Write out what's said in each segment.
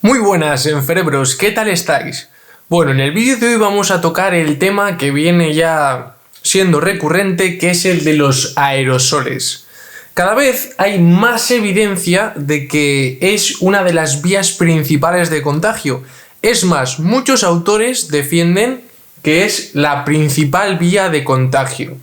Muy buenas, enferebros, ¿qué tal estáis? Bueno, en el vídeo de hoy vamos a tocar el tema que viene ya siendo recurrente, que es el de los aerosoles. Cada vez hay más evidencia de que es una de las vías principales de contagio. Es más, muchos autores defienden que es la principal vía de contagio.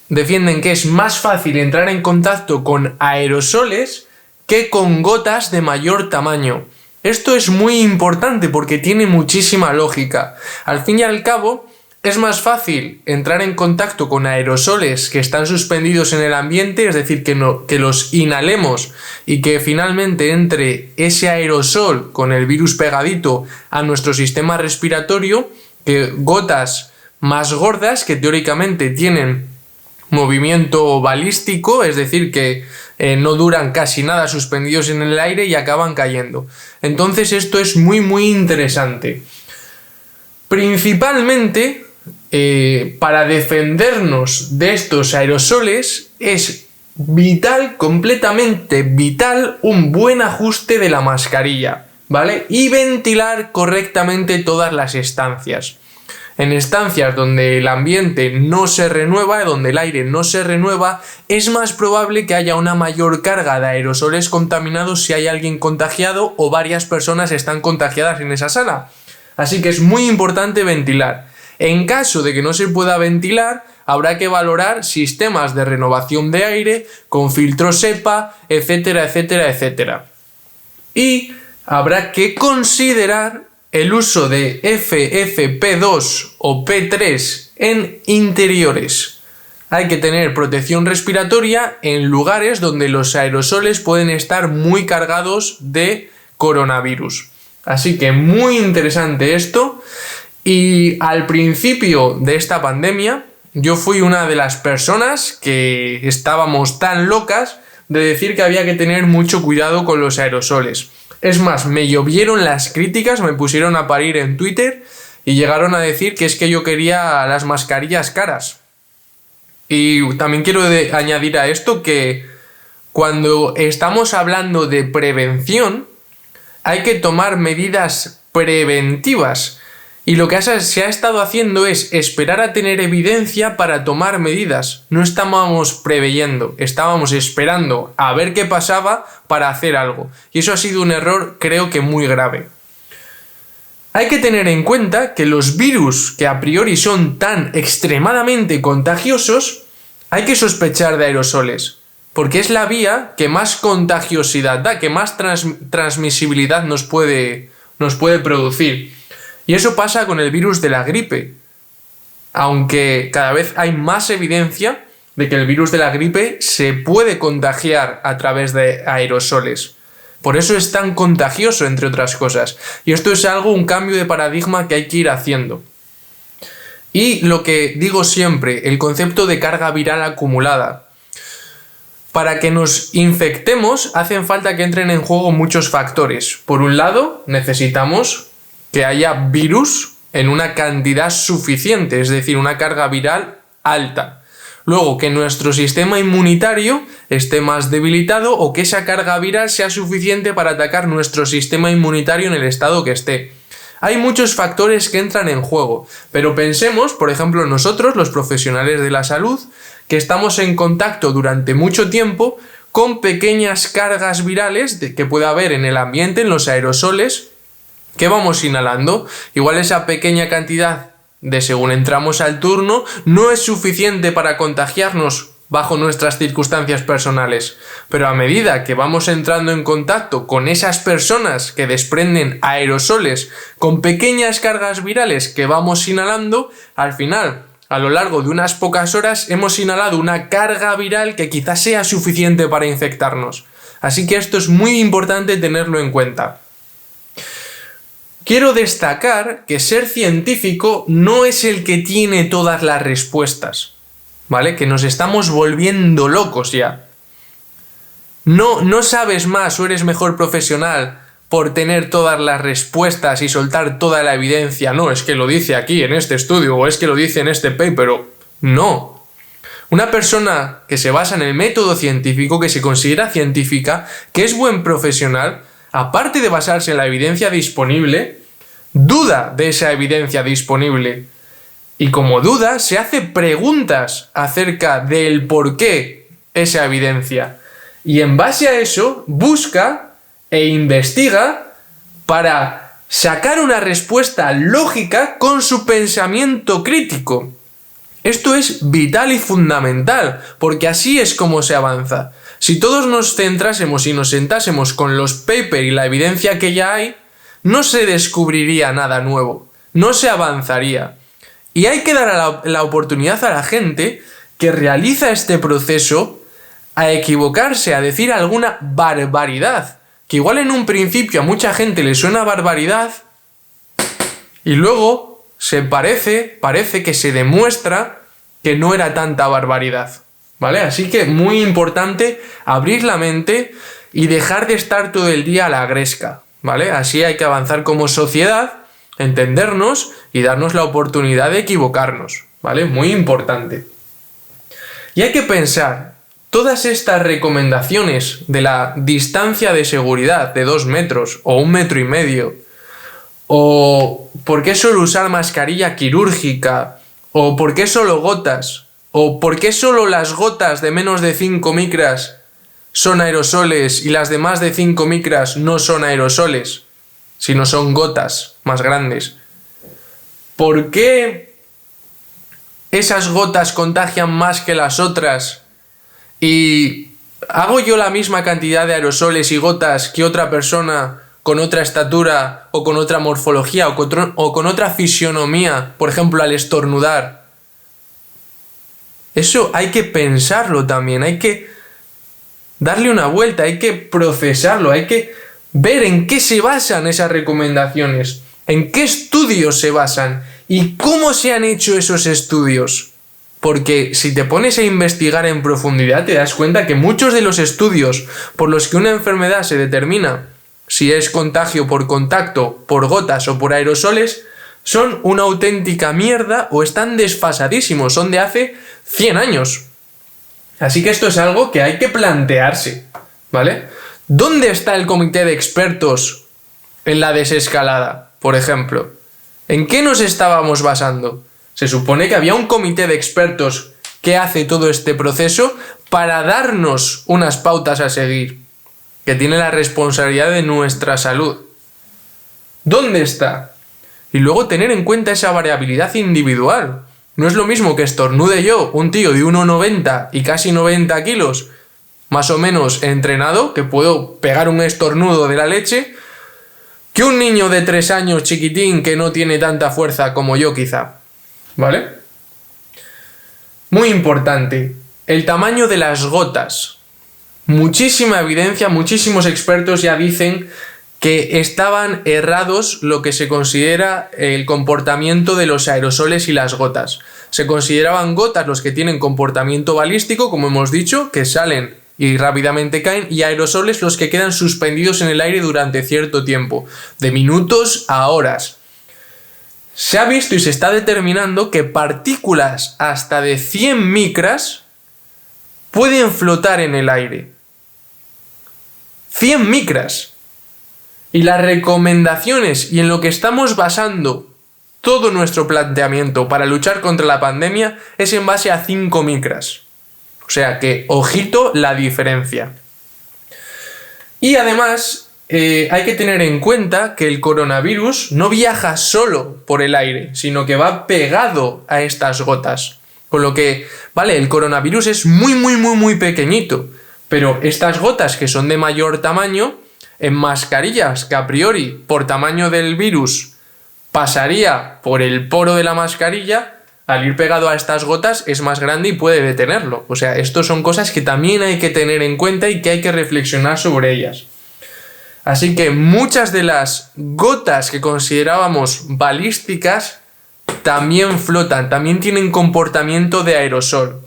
Defienden que es más fácil entrar en contacto con aerosoles que con gotas de mayor tamaño. Esto es muy importante porque tiene muchísima lógica. Al fin y al cabo, es más fácil entrar en contacto con aerosoles que están suspendidos en el ambiente, es decir, que los inhalemos y que finalmente entre ese aerosol con el virus pegadito a nuestro sistema respiratorio, que gotas más gordas que teóricamente tienen movimiento balístico, es decir, que no duran casi nada suspendidos en el aire y acaban cayendo. Entonces esto es muy interesante. Principalmente, para defendernos de estos aerosoles es vital, completamente vital, un buen ajuste de la mascarilla, ¿vale? Y ventilar correctamente todas las estancias. En estancias donde el ambiente no se renueva, donde el aire no se renueva, es más probable que haya una mayor carga de aerosoles contaminados si hay alguien contagiado o varias personas están contagiadas en esa sala. Así que es muy importante ventilar. En caso de que no se pueda ventilar, habrá que valorar sistemas de renovación de aire con filtros EPA, etcétera. Y habrá que considerar el uso de FFP2 o P3 en interiores. Hay que tener protección respiratoria en lugares donde los aerosoles pueden estar muy cargados de coronavirus. Así que muy interesante esto. Y al principio de esta pandemia, yo fui una de las personas que estábamos tan locas de decir que había que tener mucho cuidado con los aerosoles. Es más, me llovieron las críticas, me pusieron a parir en Twitter y llegaron a decir que es que yo quería las mascarillas caras. Y también quiero añadir a esto que cuando estamos hablando de prevención, hay que tomar medidas preventivas. Y lo que se ha estado haciendo es esperar a tener evidencia para tomar medidas. No estábamos preveyendo, estábamos esperando a ver qué pasaba para hacer algo. Y eso ha sido un error, creo que muy grave. Hay que tener en cuenta que los virus que a priori son tan extremadamente contagiosos, hay que sospechar de aerosoles. Porque es la vía que más contagiosidad da, que más transmisibilidad nos puede producir. Y eso pasa con el virus de la gripe, aunque cada vez hay más evidencia de que el virus de la gripe se puede contagiar a través de aerosoles. Por eso es tan contagioso, entre otras cosas. Y esto es un cambio de paradigma que hay que ir haciendo. Y lo que digo siempre, el concepto de carga viral acumulada. Para que nos infectemos, hacen falta que entren en juego muchos factores. Por un lado, necesitamos que haya virus en una cantidad suficiente, es decir, una carga viral alta. Luego, que nuestro sistema inmunitario esté más debilitado o que esa carga viral sea suficiente para atacar nuestro sistema inmunitario en el estado que esté. Hay muchos factores que entran en juego, pero pensemos, por ejemplo, nosotros, los profesionales de la salud, que estamos en contacto durante mucho tiempo con pequeñas cargas virales que puede haber en el ambiente, en los aerosoles, que vamos inhalando. Igual esa pequeña cantidad de según entramos al turno no es suficiente para contagiarnos bajo nuestras circunstancias personales, pero a medida que vamos entrando en contacto con esas personas que desprenden aerosoles con pequeñas cargas virales que vamos inhalando, al final, a lo largo de unas pocas horas, hemos inhalado una carga viral que quizás sea suficiente para infectarnos. Así que esto es muy importante tenerlo en cuenta. Quiero destacar que ser científico no es el que tiene todas las respuestas, ¿vale? Que nos estamos volviendo locos ya. No sabes más o eres mejor profesional por tener todas las respuestas y soltar toda la evidencia. No, es que lo dice aquí en este estudio o es que lo dice en este paper. No. Una persona que se basa en el método científico, que se considera científica, que es buen profesional, aparte de basarse en la evidencia disponible, duda de esa evidencia disponible. Y como duda, se hace preguntas acerca del por qué esa evidencia. Y en base a eso, busca e investiga para sacar una respuesta lógica con su pensamiento crítico. Esto es vital y fundamental, porque así es como se avanza. Si todos nos centrásemos y nos sentásemos con los papers y la evidencia que ya hay, no se descubriría nada nuevo, no se avanzaría. Y hay que dar la oportunidad a la gente que realiza este proceso a equivocarse, a decir alguna barbaridad, que igual en un principio a mucha gente le suena barbaridad y luego parece que se demuestra que no era tanta barbaridad, ¿vale? Así que muy importante abrir la mente y dejar de estar todo el día a la gresca, ¿vale? Así hay que avanzar como sociedad, entendernos y darnos la oportunidad de equivocarnos, ¿vale? Muy importante. Y hay que pensar, todas estas recomendaciones de la distancia de seguridad de 2 metros o 1,5 metros, o por qué solo usar mascarilla quirúrgica, o por qué solo gotas, o por qué solo las gotas de menos de 5 micras son aerosoles y las de más de 5 micras no son aerosoles, sino son gotas más grandes. ¿Por qué esas gotas contagian más que las otras? Y ¿hago yo la misma cantidad de aerosoles y gotas que otra persona con otra estatura o con otra morfología o con otra fisionomía, por ejemplo, al estornudar? Eso hay que pensarlo también, hay que darle una vuelta, hay que procesarlo, hay que ver en qué se basan esas recomendaciones, en qué estudios se basan y cómo se han hecho esos estudios. Porque si te pones a investigar en profundidad te das cuenta que muchos de los estudios por los que una enfermedad se determina si es contagio por contacto, por gotas o por aerosoles son una auténtica mierda o están desfasadísimos, son de hace 100 años. Así que esto es algo que hay que plantearse, ¿vale? ¿Dónde está el comité de expertos en la desescalada, por ejemplo? ¿En qué nos estábamos basando? Se supone que había un comité de expertos que hace todo este proceso para darnos unas pautas a seguir, que tiene la responsabilidad de nuestra salud. ¿Dónde está? Y luego tener en cuenta esa variabilidad individual. No es lo mismo que estornude yo, un tío de 1,90 y casi 90 kilos, más o menos entrenado, que puedo pegar un estornudo de la leche, que un niño de 3 años chiquitín que no tiene tanta fuerza como yo quizá. ¿Vale? Muy importante, el tamaño de las gotas. Muchísima evidencia, muchísimos expertos ya dicen que estaban errados lo que se considera el comportamiento de los aerosoles y las gotas. Se consideraban gotas los que tienen comportamiento balístico, como hemos dicho, que salen y rápidamente caen, y aerosoles los que quedan suspendidos en el aire durante cierto tiempo, de minutos a horas. Se ha visto y se está determinando que partículas hasta de 100 micras pueden flotar en el aire. 100 micras. Y las recomendaciones y en lo que estamos basando todo nuestro planteamiento para luchar contra la pandemia es en base a 5 micras. O sea que, ojito la diferencia. Y además hay que tener en cuenta que el coronavirus no viaja solo por el aire, sino que va pegado a estas gotas. Con lo que, vale, el coronavirus es muy pequeñito, pero estas gotas que son de mayor tamaño, en mascarillas que a priori por tamaño del virus pasaría por el poro de la mascarilla, al ir pegado a estas gotas es más grande y puede detenerlo. O sea, esto son cosas que también hay que tener en cuenta y que hay que reflexionar sobre ellas. Así que muchas de las gotas que considerábamos balísticas también flotan, también tienen comportamiento de aerosol.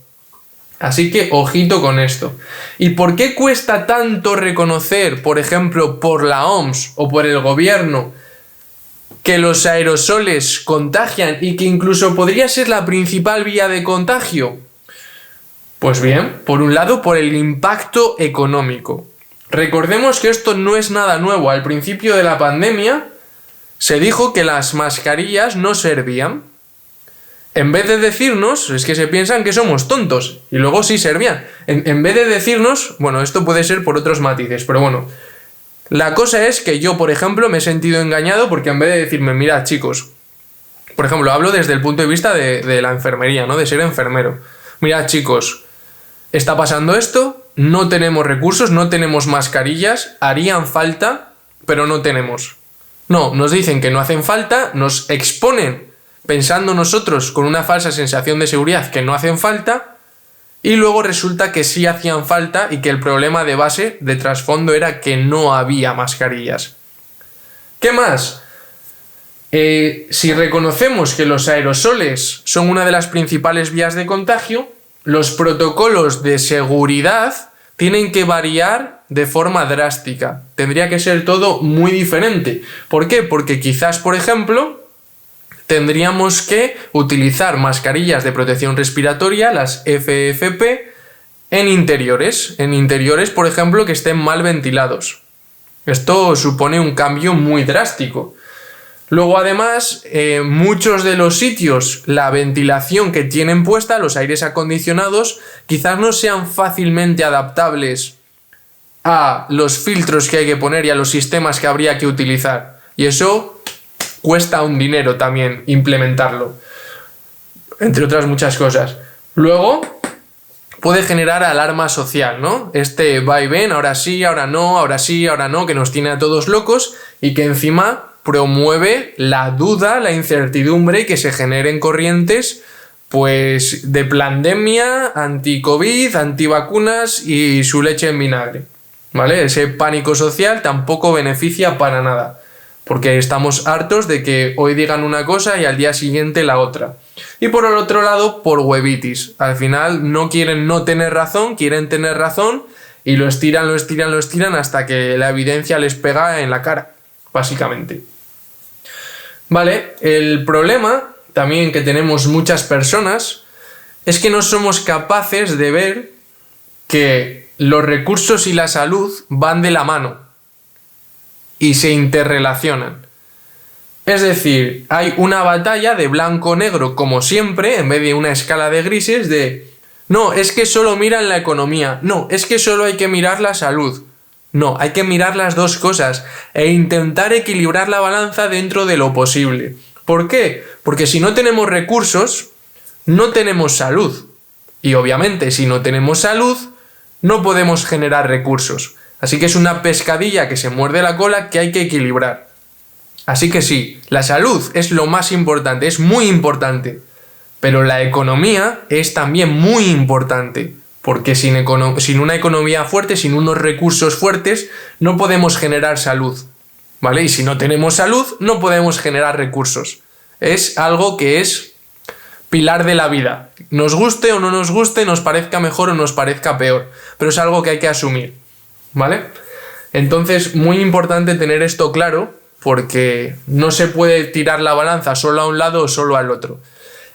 Así que ojito con esto. ¿Y por qué cuesta tanto reconocer, por ejemplo, por la OMS o por el gobierno, que los aerosoles contagian y que incluso podría ser la principal vía de contagio? Pues bien, por un lado, por el impacto económico. Recordemos que esto no es nada nuevo. Al principio de la pandemia se dijo que las mascarillas no servían. En vez de decirnos, es que se piensan que somos tontos, y luego sí servían. En vez de decirnos, bueno, esto puede ser por otros matices, pero bueno, la cosa es que yo, por ejemplo, me he sentido engañado porque en vez de decirme, mirad chicos, por ejemplo, hablo desde el punto de vista de la enfermería, ¿no? De ser enfermero. Mirad chicos, está pasando esto, no tenemos recursos, no tenemos mascarillas, harían falta, pero no tenemos. No, nos dicen que no hacen falta, nos exponen pensando nosotros con una falsa sensación de seguridad que no hacen falta, y luego resulta que sí hacían falta y que el problema de base, de trasfondo, era que no había mascarillas. ¿Qué más? Si reconocemos que los aerosoles son una de las principales vías de contagio, los protocolos de seguridad tienen que variar de forma drástica. Tendría que ser todo muy diferente. ¿Por qué? Porque quizás, por ejemplo, tendríamos que utilizar mascarillas de protección respiratoria, las FFP, en interiores. En interiores, por ejemplo, que estén mal ventilados. Esto supone un cambio muy drástico. Luego, además, muchos de los sitios, la ventilación que tienen puesta, los aires acondicionados, quizás no sean fácilmente adaptables a los filtros que hay que poner y a los sistemas que habría que utilizar. Y eso cuesta un dinero también implementarlo, entre otras muchas cosas. Luego, puede generar alarma social, ¿no? Este va y ven, ahora sí, ahora no, ahora sí, ahora no, que nos tiene a todos locos y que encima promueve la duda, la incertidumbre y que se generen corrientes pues de pandemia, anti-COVID, antivacunas y su leche en vinagre, ¿vale? Ese pánico social tampoco beneficia para nada, porque estamos hartos de que hoy digan una cosa y al día siguiente la otra. Y por el otro lado, por huevitis. Al final no quieren no tener razón, quieren tener razón y lo estiran hasta que la evidencia les pega en la cara, básicamente. Vale, el problema también que tenemos muchas personas es que no somos capaces de ver que los recursos y la salud van de la mano y se interrelacionan. Es decir, hay una batalla de blanco-negro como siempre, en vez de una escala de grises de no, es que solo miran la economía, no, es que solo hay que mirar la salud. No, hay que mirar las dos cosas e intentar equilibrar la balanza dentro de lo posible. ¿Por qué? Porque si no tenemos recursos, no tenemos salud. Y obviamente, si no tenemos salud, no podemos generar recursos. Así que es una pescadilla que se muerde la cola que hay que equilibrar. Así que sí, la salud es lo más importante, es muy importante. Pero la economía es también muy importante. Porque sin una economía fuerte, sin unos recursos fuertes, no podemos generar salud, ¿vale? Y si no tenemos salud, no podemos generar recursos. Es algo que es pilar de la vida. Nos guste o no nos guste, nos parezca mejor o nos parezca peor. Pero es algo que hay que asumir, ¿vale? Entonces, muy importante tener esto claro, porque no se puede tirar la balanza solo a un lado o solo al otro.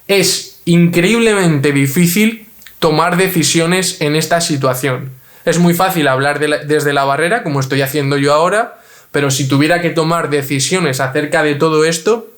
Es increíblemente difícil tomar decisiones en esta situación. Es muy fácil hablar desde la barrera, como estoy haciendo yo ahora, pero si tuviera que tomar decisiones acerca de todo esto,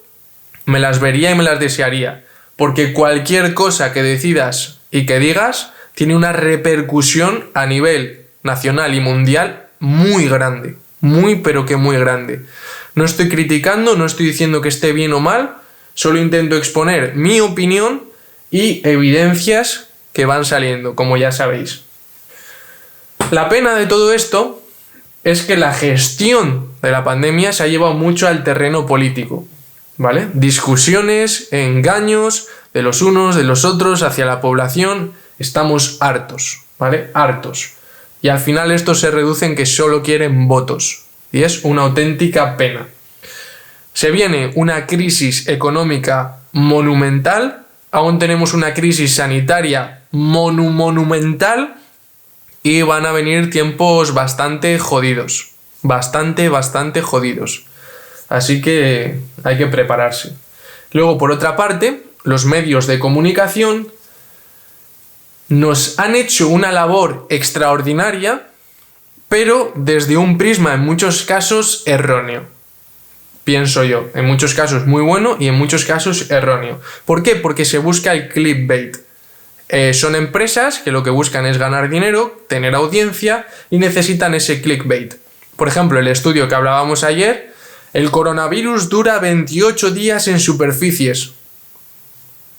me las vería y me las desearía, porque cualquier cosa que decidas y que digas tiene una repercusión a nivel nacional y mundial muy grande, muy pero que muy grande. No estoy criticando, no estoy diciendo que esté bien o mal, solo intento exponer mi opinión y evidencias que van saliendo, como ya sabéis. La pena de todo esto es que la gestión de la pandemia se ha llevado mucho al terreno político, ¿vale? Discusiones, engaños de los unos, de los otros, hacia la población. Estamos hartos, ¿vale? Hartos. Y al final esto se reduce en que solo quieren votos. Y es una auténtica pena. Se viene una crisis económica monumental. Aún tenemos una crisis sanitaria monumental y van a venir tiempos bastante jodidos. Bastante jodidos. Así que hay que prepararse. Luego, por otra parte, los medios de comunicación nos han hecho una labor extraordinaria pero desde un prisma en muchos casos erróneo. Pienso yo, en muchos casos muy bueno y en muchos casos erróneo. ¿Por qué? Porque se busca el clickbait. Son empresas que lo que buscan es ganar dinero, tener audiencia y necesitan ese clickbait. Por ejemplo, el estudio que hablábamos ayer, el coronavirus dura 28 días en superficies.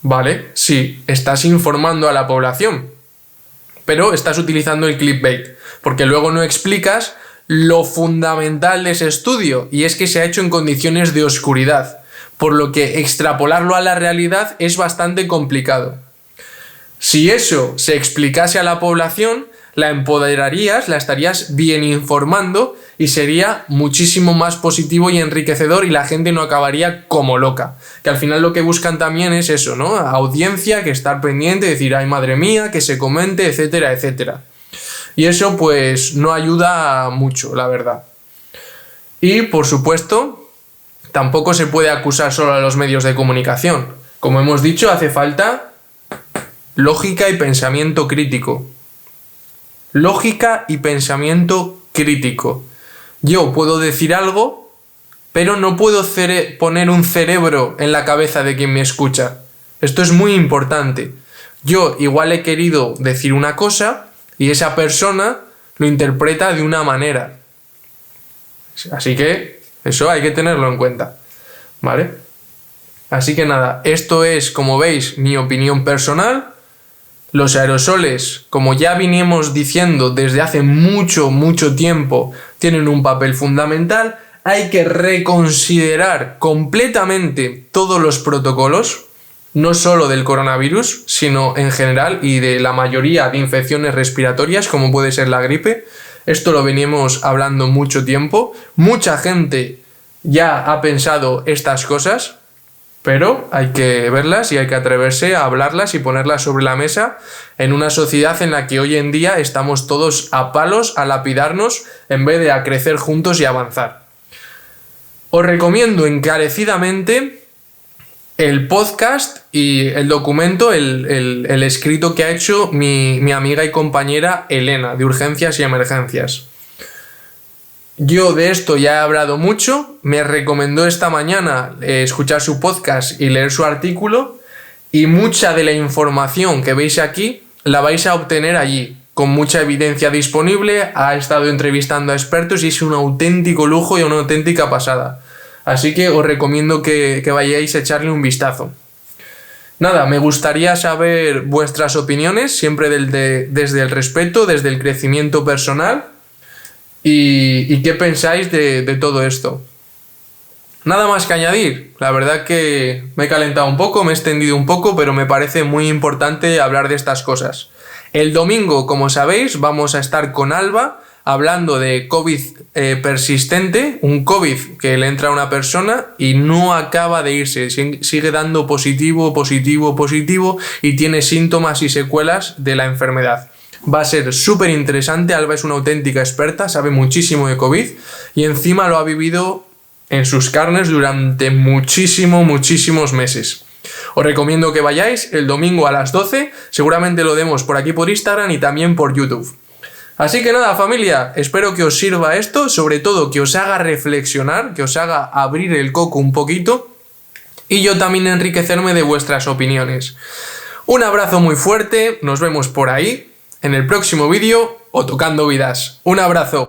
Vale, sí, estás informando a la población, pero estás utilizando el clickbait, porque luego no explicas lo fundamental de ese estudio, y es que se ha hecho en condiciones de oscuridad, por lo que extrapolarlo a la realidad es bastante complicado. Si eso se explicase a la población, la empoderarías, la estarías bien informando y sería muchísimo más positivo y enriquecedor y la gente no acabaría como loca. Que al final lo que buscan también es eso, ¿no? Audiencia, que estar pendiente, decir, ay madre mía, que se comente, etcétera, etcétera. Y eso pues no ayuda mucho, la verdad. Y por supuesto, tampoco se puede acusar solo a los medios de comunicación. Como hemos dicho, hace falta lógica y pensamiento crítico. Lógica y pensamiento crítico. Yo puedo decir algo, pero no puedo poner un cerebro en la cabeza de quien me escucha. Esto es muy importante. Yo igual he querido decir una cosa y esa persona lo interpreta de una manera. Así que eso hay que tenerlo en cuenta, ¿vale? Así que nada, esto es, como veis, mi opinión personal. Los aerosoles, como ya vinimos diciendo desde hace mucho tiempo, tienen un papel fundamental. Hay que reconsiderar completamente todos los protocolos, no solo del coronavirus, sino en general y de la mayoría de infecciones respiratorias, como puede ser la gripe. Esto lo venimos hablando mucho tiempo. Mucha gente ya ha pensado estas cosas, pero hay que verlas y hay que atreverse a hablarlas y ponerlas sobre la mesa en una sociedad en la que hoy en día estamos todos a palos, a lapidarnos, en vez de a crecer juntos y avanzar. Os recomiendo encarecidamente el podcast y el documento, el escrito que ha hecho mi amiga y compañera Elena, de Urgencias y Emergencias. Yo de esto ya he hablado mucho, me recomendó esta mañana escuchar su podcast y leer su artículo, y mucha de la información que veis aquí la vais a obtener allí, con mucha evidencia disponible. Ha estado entrevistando a expertos y es un auténtico lujo y una auténtica pasada. Así que os recomiendo que vayáis a echarle un vistazo. Nada, me gustaría saber vuestras opiniones, siempre desde el respeto, desde el crecimiento personal. ¿Y qué pensáis de todo esto? Nada más que añadir. La verdad que me he calentado un poco, me he extendido un poco, pero me parece muy importante hablar de estas cosas. El domingo, como sabéis, vamos a estar con Alba hablando de COVID persistente, un COVID que le entra a una persona y no acaba de irse, sigue dando positivo y tiene síntomas y secuelas de la enfermedad. Va a ser súper interesante. Alba es una auténtica experta, sabe muchísimo de COVID y encima lo ha vivido en sus carnes durante muchísimos meses. Os recomiendo que vayáis el domingo a las 12, seguramente lo demos por aquí por Instagram y también por YouTube. Así que nada, familia, espero que os sirva esto, sobre todo que os haga reflexionar, que os haga abrir el coco un poquito y yo también enriquecerme de vuestras opiniones. Un abrazo muy fuerte, nos vemos por ahí en el próximo vídeo o tocando vidas. Un abrazo.